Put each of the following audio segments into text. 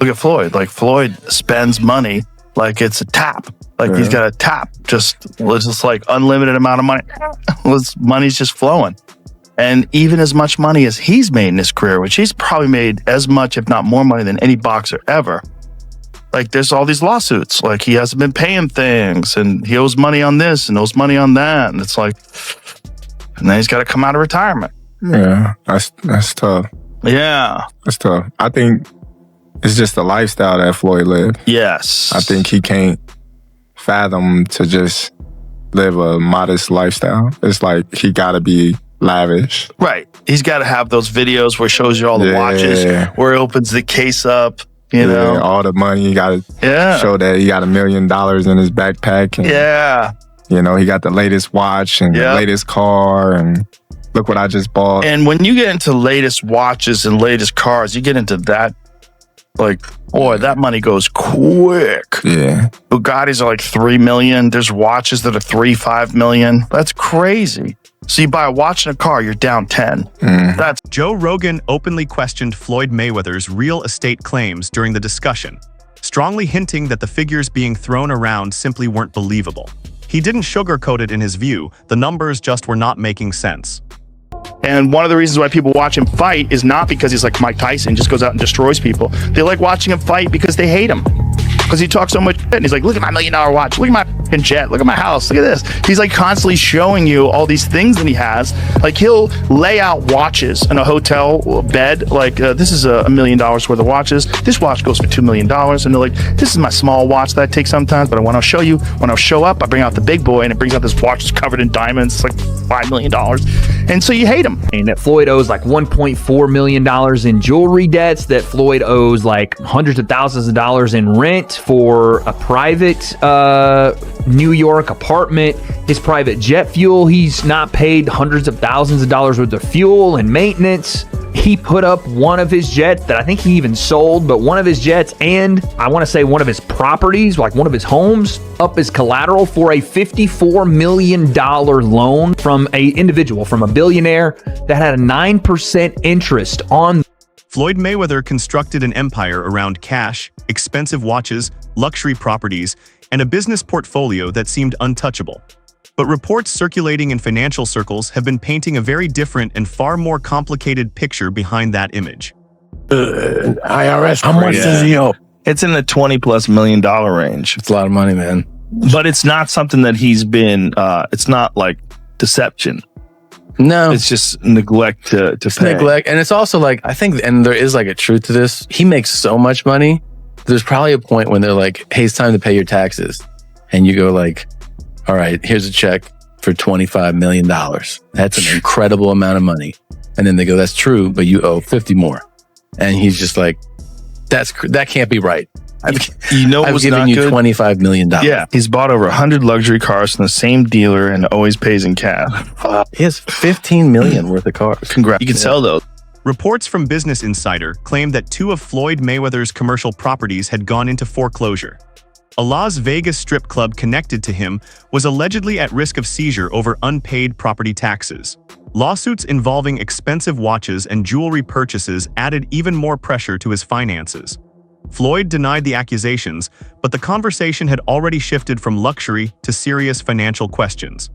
Look at Floyd. Like Floyd spends money like it's a tap. Like he's got a tap, just like unlimited amount of money. Money's just flowing. And even as much money as he's made in his career, which he's probably made as much, if not more money than any boxer ever. Like there's all these lawsuits. Like he hasn't been paying things and he owes money on this and owes money on that. And it's like, and then he's got to come out of retirement. Yeah, that's tough. Yeah. That's tough. I think it's just the lifestyle that Floyd lived. Yes. I think he can't fathom to just live a modest lifestyle. It's like he got to be lavish. Right. He's got to have those videos where he shows you all the watches, where he opens the case up, you know. All the money. You got to show that he got $1 million in his backpack. And, you know, he got the latest watch and the latest car and look what I just bought. And when you get into latest watches and latest cars, you get into that, like, boy, that money goes quick. Yeah. Bugattis are like 3 million. There's watches that are 3-5 million. That's crazy. So you buy a watch and a car, you're down 10. That's Joe Rogan openly questioned Floyd Mayweather's real estate claims during the discussion, strongly hinting that the figures being thrown around simply weren't believable. He didn't sugarcoat it in his view. The numbers just were not making sense. And one of the reasons why people watch him fight is not because he's like Mike Tyson, just goes out and destroys people. They like watching him fight because they hate him. Because he talks so much shit. And he's like, look at my $1 million watch. Look at my fucking jet. Look at my house. Look at this. He's like constantly showing you all these things that he has. Like he'll lay out watches in a hotel bed. Like this is $1 million worth of watches. This watch goes for $2 million. And they're like, this is my small watch that I take sometimes. But when I'll show you, when I'll show up, I bring out the big boy and it brings out this watch that's covered in diamonds. It's like $5 million. And so you hate him. And that Floyd owes like $1.4 million in jewelry debts, that Floyd owes like hundreds of thousands of dollars in rent for a private New York apartment, his private jet fuel. He's not paid hundreds of thousands of dollars worth of fuel and maintenance. He put up one of his jets that I think he even sold, but one of his jets and I want to say one of his properties, like one of his homes, up as collateral for a $54 million loan from a individual, from a billionaire that had a 9% interest on. Floyd Mayweather constructed an empire around cash, expensive watches, luxury properties, and a business portfolio that seemed untouchable. But reports circulating in financial circles have been painting a very different and far more complicated picture behind that image. IRS, how much does he owe? It's in the $20+ million range. It's a lot of money, man. But it's not something that he's been, it's not like deception. No. It's just neglect to pay. Neglect. And it's also like, I think, and there is like a truth to this. He makes so much money. There's probably a point when they're like, hey, it's time to pay your taxes. And you go like, all right, here's a check for $25 million. That's an incredible amount of money. And then they go, that's true, but you owe 50 more. And he's just like, that can't be right. I've given you $25 million. Yeah, he's bought over 100 luxury cars from the same dealer and always pays in cash. He has $15 million worth of cars. Congrats. You can sell those. Reports from Business Insider claim that 2 of Floyd Mayweather's commercial properties had gone into foreclosure. A Las Vegas strip club connected to him was allegedly at risk of seizure over unpaid property taxes. Lawsuits involving expensive watches and jewelry purchases added even more pressure to his finances. Floyd denied the accusations, but the conversation had already shifted from luxury to serious financial questions.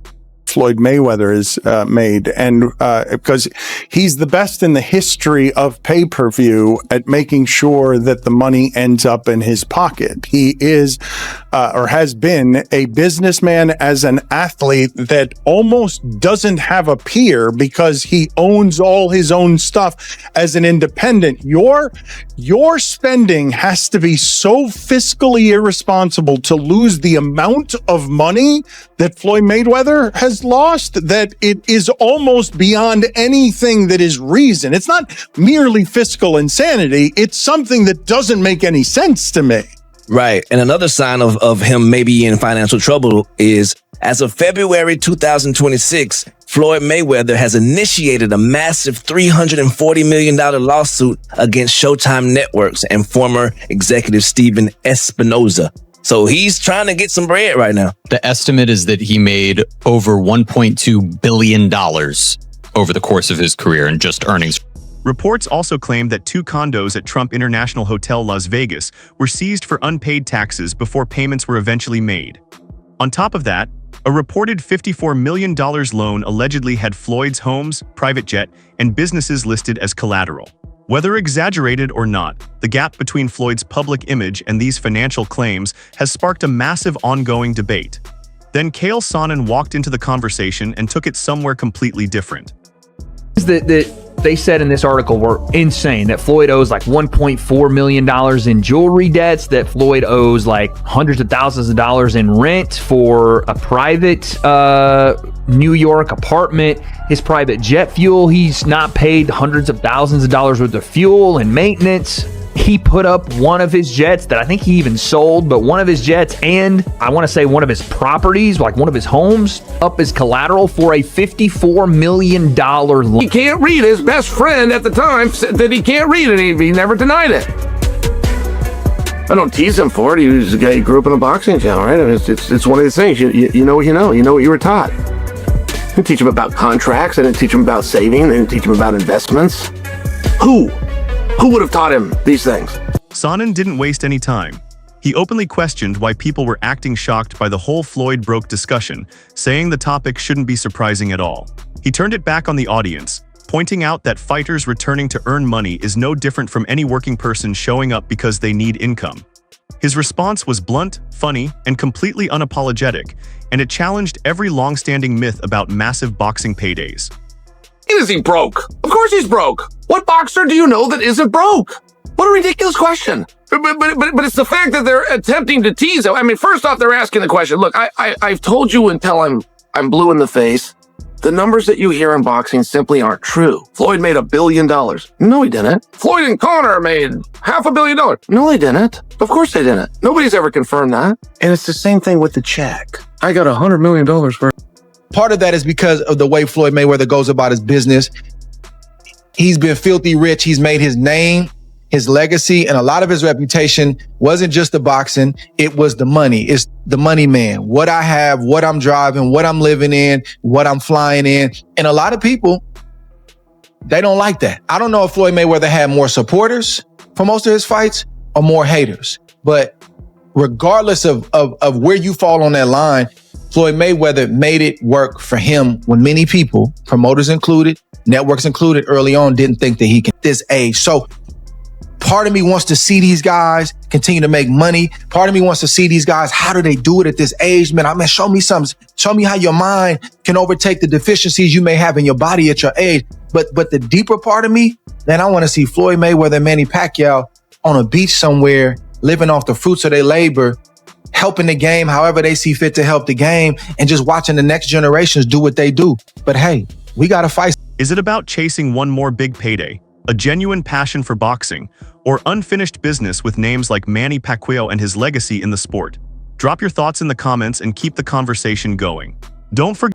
Floyd Mayweather is made, and because he's the best in the history of pay-per-view at making sure that the money ends up in his pocket. He is or has been a businessman as an athlete that almost doesn't have a peer because he owns all his own stuff as an independent. Your spending has to be so fiscally irresponsible to lose the amount of money that Floyd Mayweather has lost that it is almost beyond anything that is reason. It's not merely fiscal insanity. It's something that doesn't make any sense to me. Right. And another sign of him maybe in financial trouble is, as of February 2026, Floyd Mayweather has initiated a massive $340 million lawsuit against Showtime Networks and former executive Steven Espinoza. So he's trying to get some bread right now. The estimate is that he made over $1.2 billion over the course of his career in just earnings. Reports also claim that 2 condos at Trump International Hotel Las Vegas were seized for unpaid taxes before payments were eventually made. On top of that, a reported $54 million loan allegedly had Floyd's homes, private jet, and businesses listed as collateral. Whether exaggerated or not, the gap between Floyd's public image and these financial claims has sparked a massive ongoing debate. Then Chael Sonnen walked into the conversation and took it somewhere completely different. That they said in this article were insane, that Floyd owes like $1.4 million in jewelry debts, that Floyd owes like hundreds of thousands of dollars in rent for a private New York apartment, his private jet fuel. He's not paid hundreds of thousands of dollars worth of fuel and maintenance. He put up one of his jets that I think he even sold, but one of his jets and I want to say one of his properties, like one of his homes, up as collateral for a $54 million loan. He can't read. His best friend at the time said that he can't read, and he never denied it. I don't tease him for it. He was a guy who grew up in a boxing channel, right? And it's one of these things. You know what you know. You know what you were taught. I didn't teach him about contracts. I didn't teach him about saving. I didn't teach him about investments. Who would have taught him these things? Sonnen didn't waste any time. He openly questioned why people were acting shocked by the whole Floyd broke discussion, saying the topic shouldn't be surprising at all. He turned it back on the audience, pointing out that fighters returning to earn money is no different from any working person showing up because they need income. His response was blunt, funny, and completely unapologetic, and it challenged every long-standing myth about massive boxing paydays. Is he broke? Of course he's broke. What boxer do you know that isn't broke? What a ridiculous question. But it's the fact that they're attempting to tease him. I mean, first off, they're asking the question. Look, I've told you until I'm blue in the face. The numbers that you hear in boxing simply aren't true. Floyd made $1 billion. No, he didn't. Floyd and Conor made $500 million. No, they didn't. Of course they didn't. Nobody's ever confirmed that. And it's the same thing with the check. I got $100 million for. Part of that is because of the way Floyd Mayweather goes about his business. He's been filthy rich. He's made his name, his legacy, and a lot of his reputation wasn't just the boxing. It was the money. It's the money man. What I have, what I'm driving, what I'm living in, what I'm flying in. And a lot of people, they don't like that. I don't know if Floyd Mayweather had more supporters for most of his fights or more haters. But regardless of where you fall on that line, Floyd Mayweather made it work for him when many people, promoters included, networks included, early on didn't think that he could this age. So part of me wants to see these guys continue to make money. Part of me wants to see these guys, how do they do it at this age? Man, show me something. Show me how your mind can overtake the deficiencies you may have in your body at your age. But the deeper part of me, man, I want to see Floyd Mayweather and Manny Pacquiao on a beach somewhere, living off the fruits of their labor, helping the game however they see fit to help the game, and just watching the next generations do what they do. But hey, we got to fight. Is it about chasing one more big payday, a genuine passion for boxing, or unfinished business with names like Manny Pacquiao and his legacy in the sport? Drop your thoughts in the comments and keep the conversation going. Don't forget